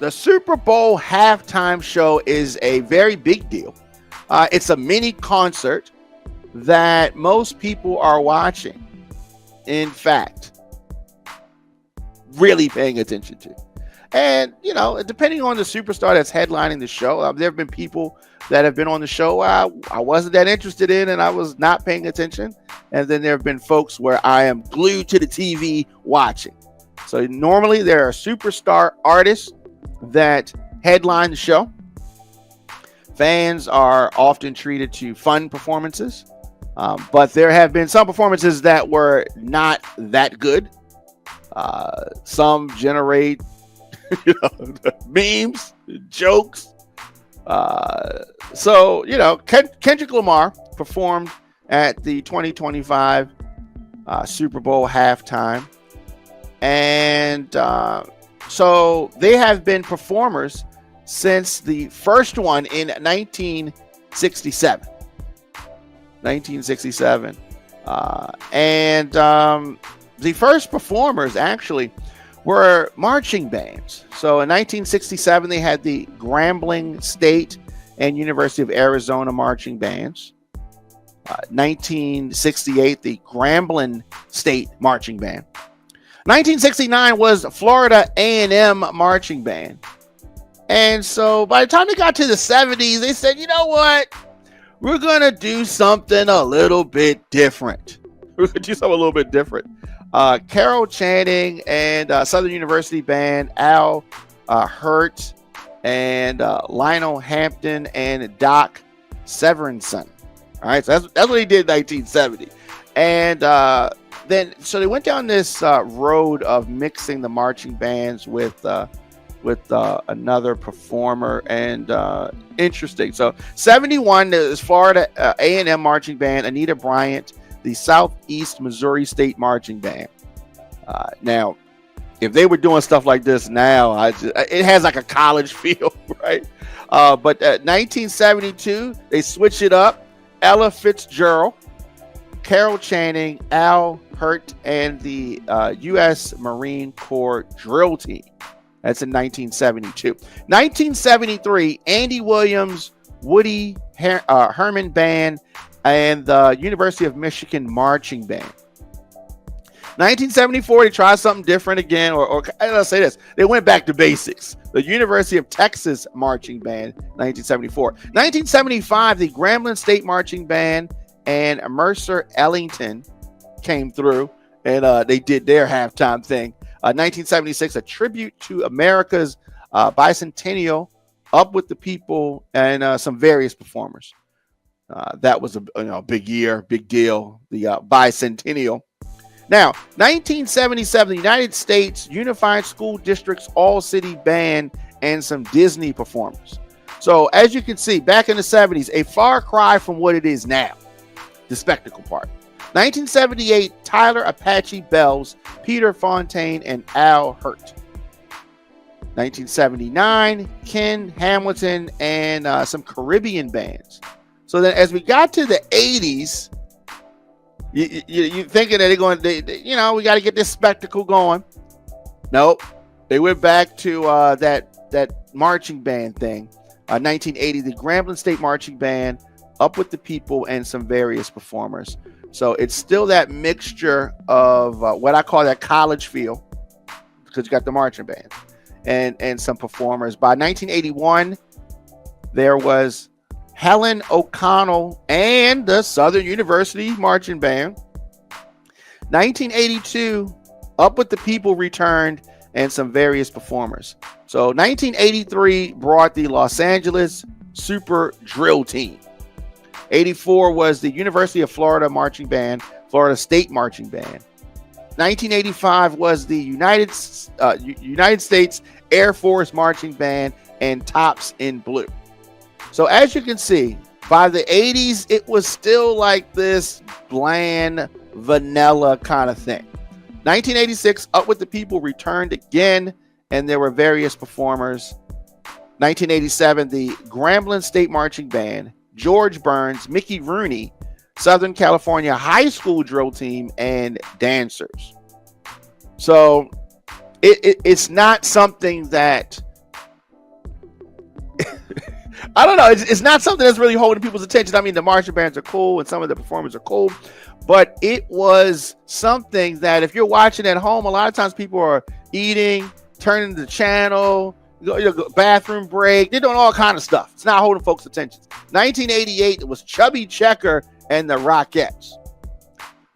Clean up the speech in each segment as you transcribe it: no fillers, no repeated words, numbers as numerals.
the Super Bowl halftime show is a very big deal. It's a mini concert that most people are watching. In fact, really paying attention to. And, you know, depending on the superstar that's headlining the show, there have been people that have been on the show I wasn't that interested in and I was not paying attention. And then there have been folks where I am glued to the TV watching. So normally there are superstar artists that headline the show. Fans are often treated to fun performances, but there have been some performances that were not that good. Some generate memes, jokes. So, you know, Kendrick Lamar performed at the 2025 Super Bowl halftime. And so they have been performers since the first one in 1967. The first performers actually were marching bands. So in 1967, they had the Grambling State and University of Arizona marching bands. 1968, the Grambling State marching band. 1969 was Florida A&M marching band. And so by the time they got to the 70s, they said, you know what? We're going to do something a little bit different. Carol Channing and Southern University band, Al Hurt and Lionel Hampton and Doc Severinsen. All right, so that's what he did in 1970. And then they went down this road of mixing the marching bands with another performer, and interesting. So 71 is Florida A&M marching band, Anita Bryant, the Southeast Missouri State marching band. Now, if they were doing stuff like this now, it has like a college feel, right? But 1972, they switched it up. Ella Fitzgerald, Carol Channing, Al Hurt, and the U.S. Marine Corps drill team. That's in 1972. 1973, Andy Williams, Woody Herman Band, and the University of Michigan marching band. 1974, they tried something different again, or I'll say this, they went back to basics. The University of Texas marching band, 1974. 1975, the Grambling State marching band and Mercer Ellington came through, and they did their halftime thing. 1976, a tribute to America's bicentennial, Up With the People, and some various performers. That was a big year, big deal, the bicentennial. Now, 1977, the United States Unified School District's All-City Band and some Disney performers. So, as you can see, back in the 70s, a far cry from what it is now, the spectacle part. 1978, Tyler Apache Bells, Peter Fontaine, and Al Hurt. 1979, Ken Hamilton, and some Caribbean bands. So then as we got to the 80s, you thinking that they're going, we got to get this spectacle going. Nope. They went back to that marching band thing. 1980, the Grambling State Marching Band, Up With the People, and some various performers. So it's still that mixture of what I call that college feel, because you got the marching band and some performers. By 1981, there was Helen O'Connell and the Southern University Marching Band. 1982, Up With the People returned and some various performers. So 1983 brought the Los Angeles Super Drill Team. 84 was the University of Florida Marching Band, Florida State Marching Band. 1985 was the United States Air Force Marching Band and Tops in Blue. So as you can see, by the 80s, it was still like this bland, vanilla kind of thing. 1986, Up With the People returned again, and there were various performers. 1987, the Grambling State Marching Band, George Burns, Mickey Rooney, Southern California High School Drill Team, and dancers. So it's not something that I don't know. It's not something that's really holding people's attention. I mean, the marching bands are cool and some of the performers are cool, but it was something that if you're watching at home, a lot of times people are eating, turning the channel, bathroom break. They're doing all kind of stuff. It's not holding folks' attention. 1988, it was Chubby Checker and the Rockettes.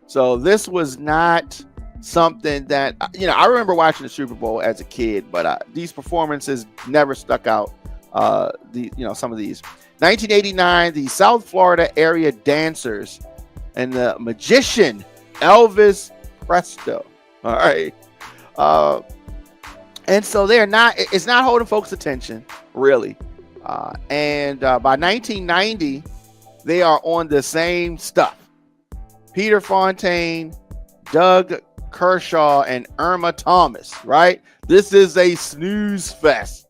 So this was not something that, I remember watching the Super Bowl as a kid, but these performances never stuck out. Some of these. 1989, the South Florida area dancers and the magician Elvis Presto. All right. And so it's not holding folks' attention, really. And by 1990, they are on the same stuff. Peter Fontaine, Doug Kershaw, and Irma Thomas, right? This is a snooze fest.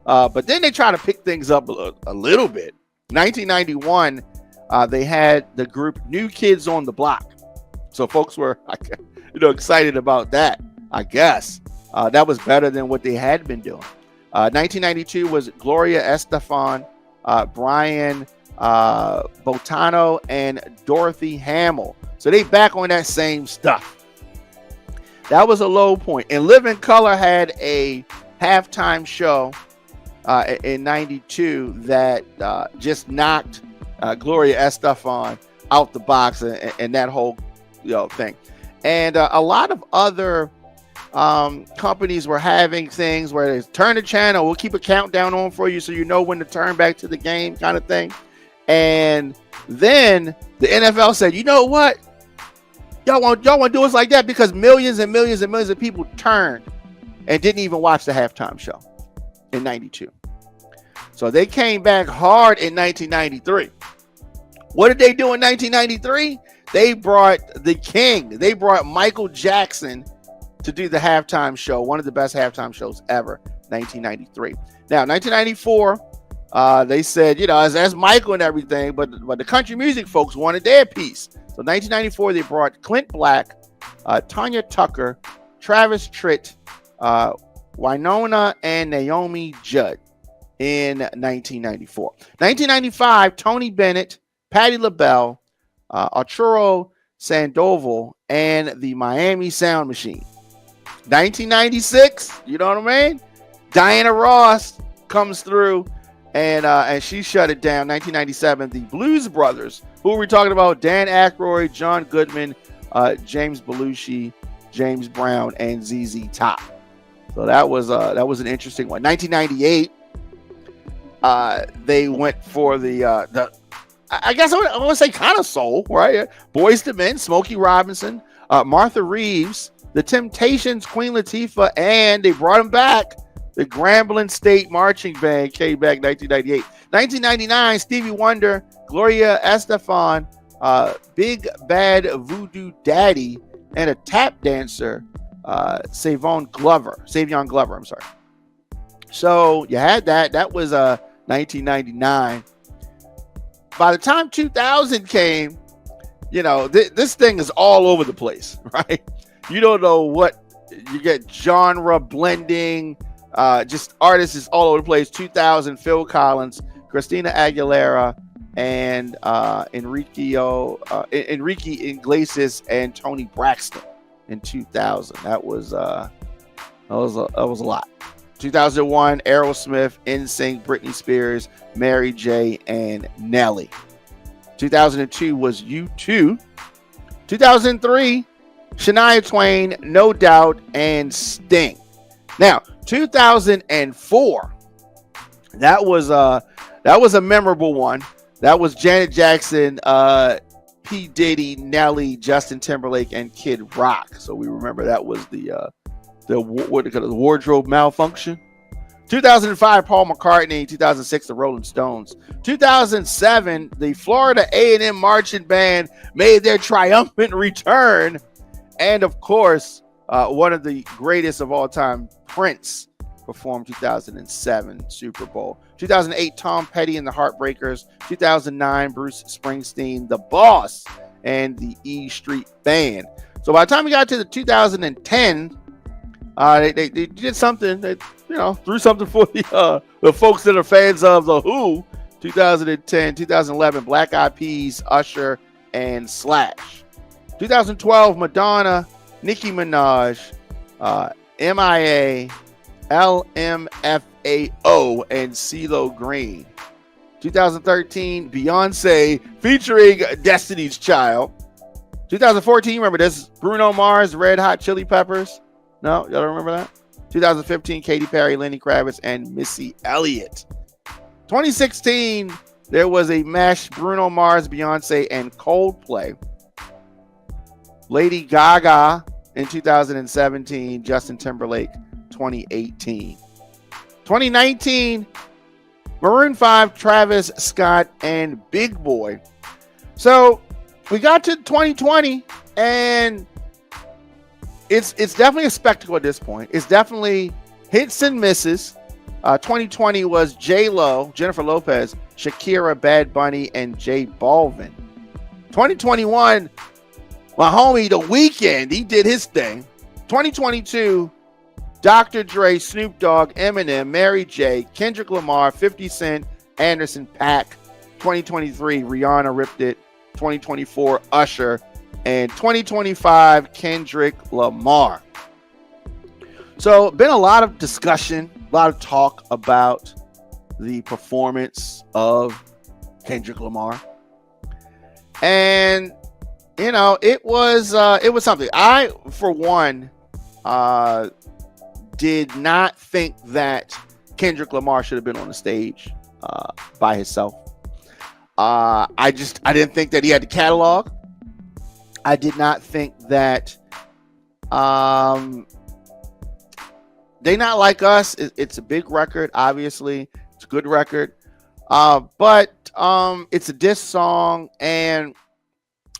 But then they try to pick things up a little bit. 1991, they had the group New Kids on the Block. So folks were, excited about that, I guess. That was better than what they had been doing. 1992 was Gloria Estefan, Brian Botano, and Dorothy Hamill. So they back on that same stuff. That was a low point. And Living Color had a halftime show in 92 that just knocked Gloria Estefan out the box and that whole thing. And a lot of other companies were having things where they turn the channel, we'll keep a countdown on for you so you know when to turn back to the game, kind of thing. And then the NFL said, you know what, y'all want to do us like that, because millions and millions and millions of people turned and didn't even watch the halftime show in 92. So they came back hard in 1993. What did they do in 1993? They brought the king. They brought Michael Jackson to do the halftime show, one of the best halftime shows ever, 1993. Now, 1994, they said, as Michael and everything, but the country music folks wanted their piece. So 1994, they brought Clint Black, Tanya Tucker, Travis Tritt, Winona, and Naomi Judd in 1994. 1995, Tony Bennett, Patti LaBelle, Arturo Sandoval, and the Miami Sound Machine. 1996, you know what I mean? Diana Ross comes through and she shut it down. 1997, the Blues Brothers, who are we talking about? Dan Aykroyd, John Goodman, James Belushi, James Brown, and ZZ Top. So that was an interesting one. 1998, they went for the I guess I want to say kind of soul, right? Boyz II Men, Smokey Robinson, Martha Reeves, The Temptations, Queen Latifah, and they brought them back. The Grambling State Marching Band came back 1998. 1999, Stevie Wonder, Gloria Estefan, Big Bad Voodoo Daddy, and a tap dancer, Savion Glover, I'm sorry. So you had that. That was 1999. By the time 2000 came, this thing is all over the place, right? You don't know what you get, genre blending, just artists is all over the place. 2000, Phil Collins, Christina Aguilera, and Enrique Iglesias and Tony Braxton in 2000. That was a lot. 2001, Aerosmith, NSYNC, Britney Spears, Mary J, and Nelly. 2002 was U2. 2003, Shania Twain, No Doubt, and Sting. Now, 2004, that was a memorable one. That was Janet Jackson, P. Diddy, Nelly, Justin Timberlake, and Kid Rock. So we remember that was the wardrobe malfunction. 2005, Paul McCartney. 2006, the Rolling Stones. 2007, the Florida A&M Marching Band made their triumphant return. And of course, one of the greatest of all time, Prince, performed 2007 Super Bowl. 2008, Tom Petty and the Heartbreakers. 2009, Bruce Springsteen, The Boss, and the E Street Band. So by the time we got to the 2010, they did something that, threw something for the folks that are fans of The Who. 2010, 2011, Black Eyed Peas, Usher, and Slash. 2012, Madonna, Nicki Minaj, MIA, LMFAO, and CeeLo Green. 2013, Beyonce featuring Destiny's Child. 2014, remember this? Bruno Mars, Red Hot Chili Peppers. No, y'all don't remember that? 2015, Katy Perry, Lenny Kravitz, and Missy Elliott. 2016, there was a mesh, Bruno Mars, Beyonce, and Coldplay. Lady Gaga in 2017, Justin Timberlake 2018. 2019, Maroon 5, Travis Scott, and Big Boy. So we got to 2020, and it's definitely a spectacle at this point. It's definitely hits and misses. 2020 was J-Lo, Jennifer Lopez, Shakira, Bad Bunny, and J Balvin. 2021, my homie The Weeknd, he did his thing. 2022, Dr. Dre, Snoop Dogg, Eminem, Mary J, Kendrick Lamar, 50 Cent, Anderson .Paak. 2023, Rihanna ripped it. 2024, Usher. And 2025, Kendrick Lamar. So, been a lot of discussion, a lot of talk about the performance of Kendrick Lamar. And, you know, it was something. I, for one, did not think that Kendrick Lamar should have been on the stage by himself. I didn't think that he had the catalog. I did not think that They Not Like Us. It's a big record, obviously. It's a good record. But it's a diss song, and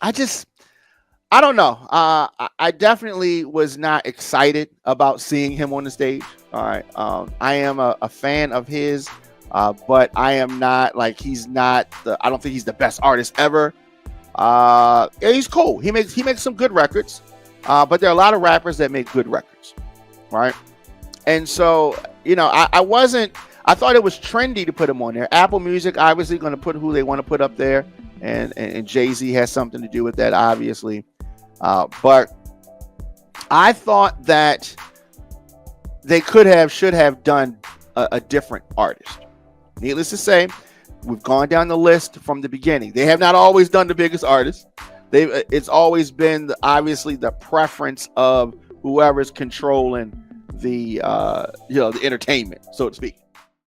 I don't know. I definitely was not excited about seeing him on the stage. All right. I am a fan of his, but I am not like I don't think he's the best artist ever. Yeah, he's cool. He makes some good records, but there are a lot of rappers that make good records, right? And so, you know, I thought it was trendy to put him on there. Apple Music obviously going to put who they want to put up there, and Jay-Z has something to do with that, obviously. But I thought that they should have done a different artist. Needless to say, we've gone down the list from the beginning. They have not always done the biggest artists. It's always been obviously the preference of whoever's controlling the the entertainment, so to speak.